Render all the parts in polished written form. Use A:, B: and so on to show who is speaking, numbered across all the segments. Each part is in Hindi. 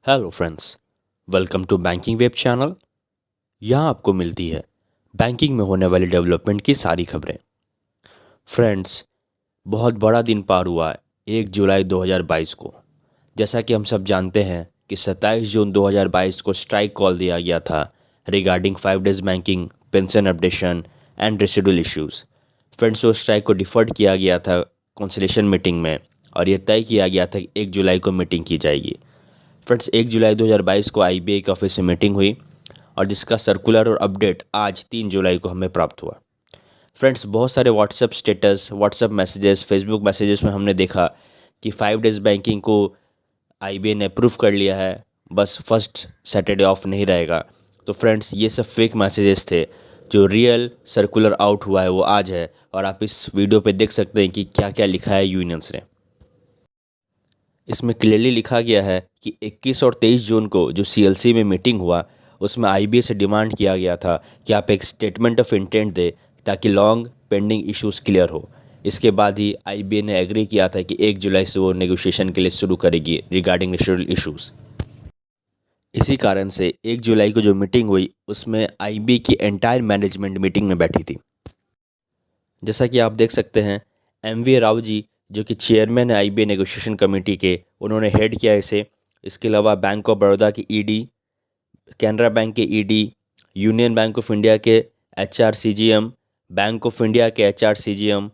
A: Hello friends, welcome to banking web channel. यहाँ आपको मिलती है बैंकिंग में होने वाली डेवलपमेंट की सारी खबरें। फ्रेंड्स, बहुत बड़ा दिन पार हुआ है 1 जुलाई 2022 को। जैसा कि हम सब जानते हैं कि 27 जून 2022 को स्ट्राइक कॉल दिया गया था regarding 5 days banking, pension updation and residual issues. Friends, वो स्ट्राइक को डिफर्ड किया गया था कॉन्सलेशन मीटिंग में और ये तय किया गया था कि 1 जुलाई को मीटिंग की जाएगी। फ्रेंड्स, 1 जुलाई 2022 को आईबीए के ऑफिस में मीटिंग हुई और जिसका सर्कुलर और अपडेट आज 3 जुलाई को हमें प्राप्त हुआ। फ्रेंड्स, बहुत सारे WhatsApp status, WhatsApp messages, Facebook messages में हमने देखा कि 5 डेज बैंकिंग को आईबीए ने अप्रूव कर लिया है, बस फर्स्ट सैटरडे ऑफ नहीं रहेगा। तो फ्रेंड्स, ये सब फेक मैसेजेस थे। जो रियल सर्कुलर आउट हुआ है वो आज है और आप इस वीडियो पे देख सकते हैं कि क्या क्या लिखा है यूनियंस ने। इसमें क्लियरली लिखा गया है कि 21 और 23 जून को जो सीएलसी में मीटिंग हुआ उसमें आईबीए से डिमांड किया गया था कि आप एक स्टेटमेंट ऑफ इंटेंट दें ताकि लॉन्ग पेंडिंग इश्यूज़ क्लियर हो। इसके बाद ही आईबीए ने एग्री किया था कि 1 जुलाई से वो नेगोशिएशन के लिए शुरू करेगी रिगार्डिंग रेसिडुअल इश्यूज़। इसी कारण से 1 जुलाई को जो मीटिंग हुई उसमें आईबीए की एंटायर मैनेजमेंट मीटिंग में बैठी थी। जैसा कि आप देख सकते हैं, एमवी राव जी जो कि चेयरमैन है आईबीए नेगोशिएशन कमेटी के, उन्होंने हेड किया इसे। इसके अलावा बैंक ऑफ बड़ौदा की ईडी, कैनरा बैंक के ED, union bank of India के एचआरसीजीएम, बैंक ऑफ इंडिया के एचआरसीजीएम,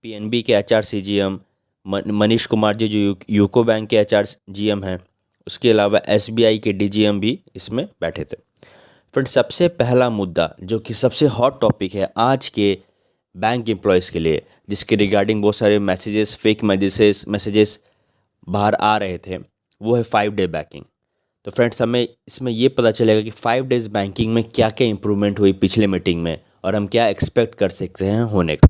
A: पीएनबी के एचआरसीजीएम, मनीष कुमार जी जो यूको बैंक के एचआरजीएम हैं, उसके अलावा एसबीआई के डीजीएम भी इसमें बैठे थे। फ्रेंड्स, सबसे पहला मुद्दा जो कि सबसे हॉट टॉपिक है आज के बैंक एम्प्लॉयज़ के लिए, जिसके रिगार्डिंग बहुत सारे मैसेजेस, फेक मैसेजेस बाहर आ रहे थे, वो है 5 डे बैंकिंग। तो फ्रेंड्स, हमें इसमें ये पता चलेगा कि 5 डेज़ बैंकिंग में क्या क्या इंप्रूवमेंट हुई पिछले मीटिंग में और हम क्या एक्सपेक्ट कर सकते हैं होने का।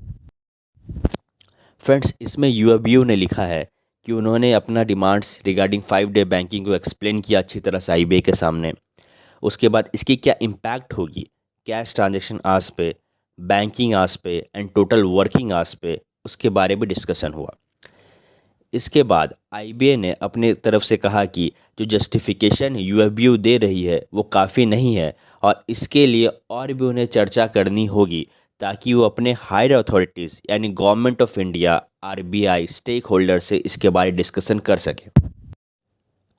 A: फ्रेंड्स, इसमें यूएबीयू ने लिखा है कि उन्होंने अपना डिमांड्स रिगार्डिंग 5 डे बैंकिंग को एक्सप्लेन किया अच्छी तरह से आईबीए के सामने। उसके बाद इसकी क्या इम्पैक्ट होगी कैश ट्रांजैक्शन आवर्स पे, बैंकिंग आवर्स पे एंड टोटल वर्किंग आवर्स पे, उसके बारे में डिस्कशन हुआ। इसके बाद आईबीए ने अपने तरफ से कहा कि जो जस्टिफिकेशन यूएफबीयू दे रही है वो काफ़ी नहीं है और इसके लिए और भी उन्हें चर्चा करनी होगी ताकि वो अपने हायर अथॉरिटीज़ यानी government of India, RBI, stakeholder से इसके बारे डिस्कशन कर सके।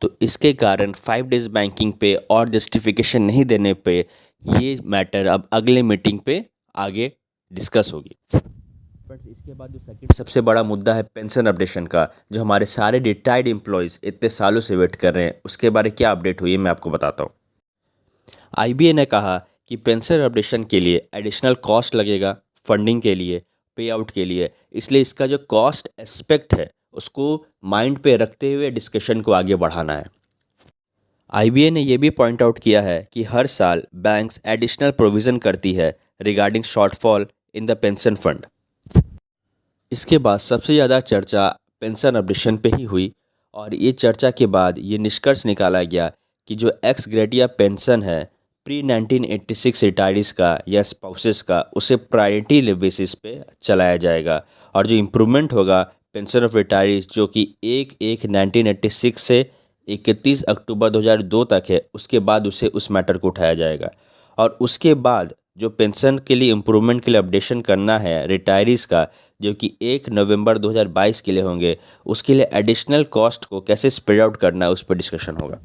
A: तो इसके कारण 5 डेज़ बैंकिंग पे और जस्टिफिकेशन नहीं देने पे ये मैटर अब अगले मीटिंग पे आगे डिस्कस होगी। फ्रेंड्स, इसके बाद जो सेकंड सबसे बड़ा मुद्दा है पेंशन अपडेशन का, जो हमारे सारे रिटायर्ड एम्प्लॉयज़ इतने सालों से वेट कर रहे हैं, उसके बारे क्या अपडेट हुई है मैं आपको बताता हूँ। आईबीए ने कहा कि पेंशन अपडेशन के लिए एडिशनल कॉस्ट लगेगा फंडिंग के लिए, पे आउट के लिए, इसलिए इसका जो कॉस्ट एस्पेक्ट है उसको माइंड पे रखते हुए डिस्कशन को आगे बढ़ाना है। आईबीए ने यह भी पॉइंट आउट किया है कि हर साल बैंक्स एडिशनल प्रोविज़न करती है regarding shortfall in the pension fund. इसके बाद सबसे ज़्यादा चर्चा पेंशन अपडेशन पे ही हुई और ये चर्चा के बाद ये निष्कर्ष निकाला गया कि जो एक्स ग्रेडिया पेंशन है प्री 1986 रिटायरीज़ का या स्पाउसेस का, उसे प्रायोरिटी बेसिस पे चलाया जाएगा और जो इम्प्रूवमेंट होगा पेंशन ऑफ रिटायरीज़ जो कि 1/1/1986 से 31 अक्टूबर 2002 तक है, उसके बाद उसे उस मैटर को उठाया जाएगा। और उसके बाद जो पेंशन के लिए इम्प्रूवमेंट के लिए अपडेशन करना है रिटायरीज़ का, जो कि 1 नवंबर 2022 के लिए होंगे, उसके लिए एडिशनल कॉस्ट को कैसे स्प्रेड आउट करना है उस पर डिस्कशन होगा।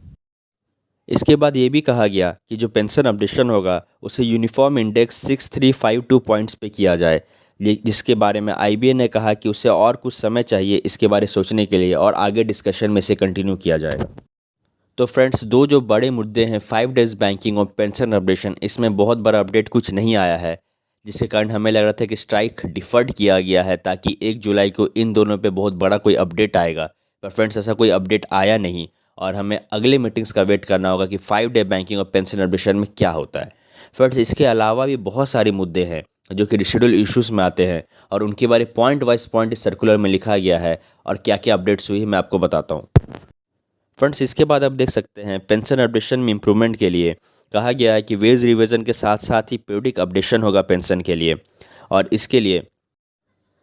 A: इसके बाद ये भी कहा गया कि जो पेंशन अपडेशन होगा उसे यूनिफॉर्म इंडेक्स 6352 पॉइंट्स पे किया जाए, जिसके बारे में आईबीए ने कहा कि उसे और कुछ समय चाहिए इसके बारे सोचने के लिए और आगे डिस्कशन में से कंटिन्यू किया जाएगा। तो फ्रेंड्स, दो जो बड़े मुद्दे हैं 5 डेज़ बैंकिंग और पेंशन अपडेशन, इसमें बहुत बड़ा अपडेट कुछ नहीं आया है, जिसके कारण हमें लग रहा था कि स्ट्राइक डिफर्ड किया गया है ताकि 1 जुलाई को इन दोनों पे बहुत बड़ा कोई अपडेट आएगा। पर फ्रेंड्स, ऐसा कोई अपडेट आया नहीं और हमें अगले मीटिंग्स का वेट करना होगा कि 5 डे बैंकिंग और पेंशन अपडेशन में क्या होता है। फ्रेंड्स, इसके अलावा भी बहुत सारे मुद्दे हैं जो कि रेसिडुअल इश्यूज़ में आते हैं और उनके बारे पॉइंट वाइज पॉइंट इस सर्कुलर में लिखा गया है और क्या क्या अपडेट्स हुई है मैं आपको बताता हूँ। फ्रेंड्स, इसके बाद आप देख सकते हैं पेंशन अपडेशन में इम्प्रूवमेंट के लिए कहा गया है कि वेज रिवीजन के साथ साथ ही पीरियडिक अपडेशन होगा पेंशन के लिए और इसके लिए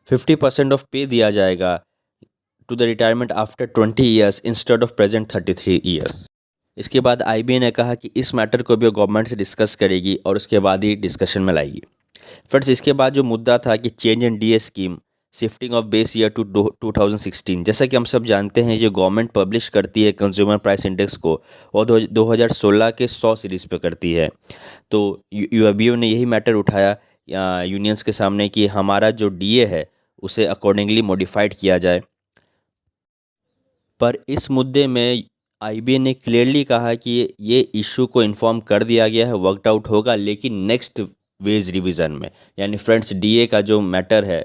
A: 50% ऑफ पे दिया जाएगा to the retirement after 20 years instead of present 33 years. इसके बाद आईबीए ने कहा कि इस मैटर को भी वो गवर्नमेंट से डिस्कस करेगी और उसके बाद ही डिस्कशन में लाएगी। फ्रेंड्स, इसके बाद जो मुद्दा था कि change in DA scheme, shifting of base year to 2016, जैसा कि हम सब जानते हैं ये गवर्नमेंट पब्लिश करती है कंज्यूमर प्राइस इंडेक्स को, और 2016 के 100 सीरीज़ पे करती है। तो यूएबीओ ने यही मैटर उठाया यूनियंस के सामने कि हमारा जो डीए है उसे अकॉर्डिंगली मॉडिफाइड किया जाए। पर इस मुद्दे में आईबीए ने क्लियरली कहा कि ये इशू को इन्फॉर्म कर दिया गया है, वर्कड आउट होगा, लेकिन नेक्स्ट वेज रिवीजन में। यानी फ्रेंड्स, डीए का जो मैटर है,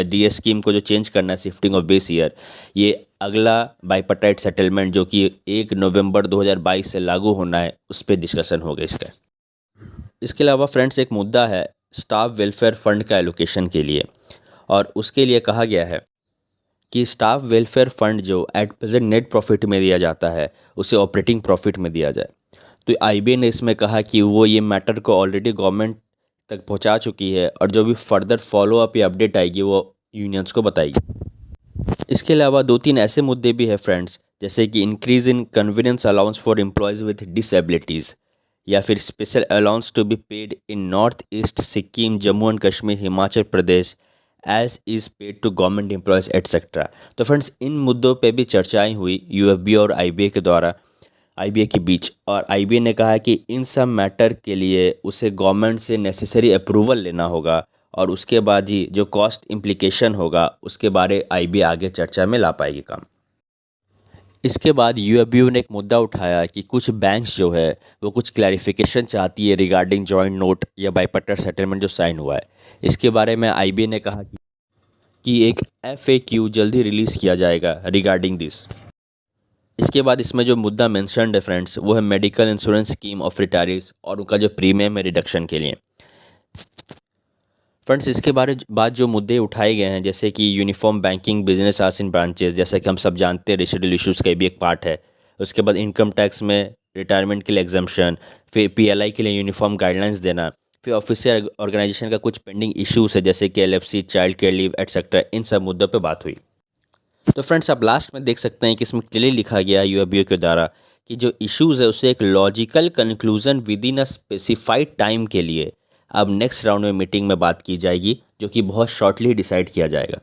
A: डीए स्कीम को जो चेंज करना है, शिफ्टिंग ऑफ बेस ईयर, ये अगला बाइपार्टाइट सेटलमेंट जो कि 1 नवंबर 2022 से लागू होना है, उस पर डिस्कशन होगा इसका। इसके अलावा फ्रेंड्स, एक मुद्दा है स्टाफ वेलफेयर फंड का एलोकेशन के लिए, और उसके लिए कहा गया है कि स्टाफ वेलफेयर फंड जो एट प्रेजेंट नेट प्रॉफिट में दिया जाता है उसे ऑपरेटिंग प्रॉफिट में दिया जाए। तो आईबीए ने इसमें कहा कि वो ये मैटर को ऑलरेडी गवर्नमेंट तक पहुंचा चुकी है और जो भी फर्दर फॉलोअप या अपडेट आएगी वो यूनियंस को बताएगी। इसके अलावा 2-3 ऐसे मुद्दे भी हैं फ्रेंड्स, जैसे कि increase in convenience allowance for employees with disabilities, या फिर special allowance to be paid in north east Sikkim, Jammu and Kashmir, Himachal Pradesh as is paid to government employees etcetera. तो फ्रेंड्स, इन मुद्दों पे भी चर्चाएं हुई यूएफबी और आईबीए के द्वारा, आईबीए के बीच, और आईबीए ने कहा कि इन सब मैटर के लिए उसे गवर्नमेंट से नेसेसरी अप्रूवल लेना होगा और उसके बाद ही जो कॉस्ट इम्प्लीकेशन होगा उसके बारे आईबीए आगे चर्चा में ला पाएगी काम। इसके बाद यूएफबी ने एक मुद्दा उठाया कि कुछ बैंक्स जो है वो कुछ क्लैरिफिकेशन चाहती है रिगार्डिंग जॉइंट नोट या बाइपार्टाइट सेटलमेंट जो साइन हुआ है। इसके बारे में आईबीए ने कहा कि एक एफएक्यू जल्दी रिलीज़ किया जाएगा रिगार्डिंग दिस। इसके बाद इसमें जो मुद्दा मेंशन्ड है फ्रेंड्स, वो है medical insurance scheme of retirees और उनका जो प्रीमियम है रिडक्शन के लिए। फ्रेंड्स, इसके बाद जो मुद्दे उठाए गए हैं, जैसे कि uniform banking business hours in branches, जैसा कि हम सब जानते हैं रेसिडुअल इश्यूज़ का भी एक पार्ट है। उसके बाद इनकम टैक्स में रिटायरमेंट के लिए एग्जम्पशन, फिर पीएलआई के लिए यूनिफॉर्म गाइडलाइंस देना, फिर ऑफिशियल ऑर्गेनाइजेशन का कुछ पेंडिंग इश्यूज़ है जैसे कि LFC, child care leave etcetera, इन सब मुद्दों पर बात हुई। तो फ्रेंड्स, आप लास्ट में देख सकते हैं कि इसमें क्लियरली लिखा गया है यूएफबीओ के द्वारा कि जो इश्यूज़ है उसे एक logical conclusion with in a specified time के लिए अब नेक्स्ट राउंड में मीटिंग में बात की जाएगी, जो कि बहुत शॉर्टली डिसाइड किया जाएगा।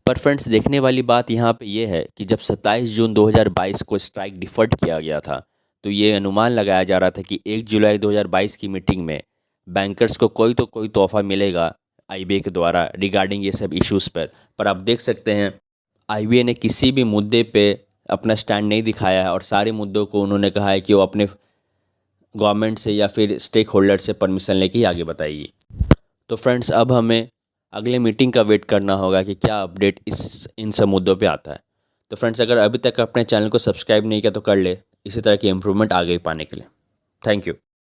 A: पर फ्रेंड्स, देखने वाली बात यहाँ पे ये है कि जब 27 जून 2022 को स्ट्राइक डिफर्ड किया गया था, तो ये अनुमान लगाया जा रहा था कि 1 जुलाई 2022 की मीटिंग में बैंकर्स को कोई तोहफा मिलेगा आईबीए के द्वारा रिगार्डिंग ये सब इश्यूज़ पर आप देख सकते हैं आईबीए ने किसी भी मुद्दे पे अपना स्टैंड नहीं दिखाया है और सारे मुद्दों को उन्होंने कहा है कि वो अपने गवर्नमेंट से या फिर स्टेक होल्डर से परमिशन लेके ही आगे बताइए। तो फ्रेंड्स, अब हमें अगले मीटिंग का वेट करना होगा कि क्या अपडेट इन सब मुद्दों पे आता है। तो फ्रेंड्स, अगर अभी तक अपने चैनल को सब्सक्राइब नहीं किया तो कर ले, इसी तरह की इम्प्रूवमेंट आगे पाने के लिए। Thank you.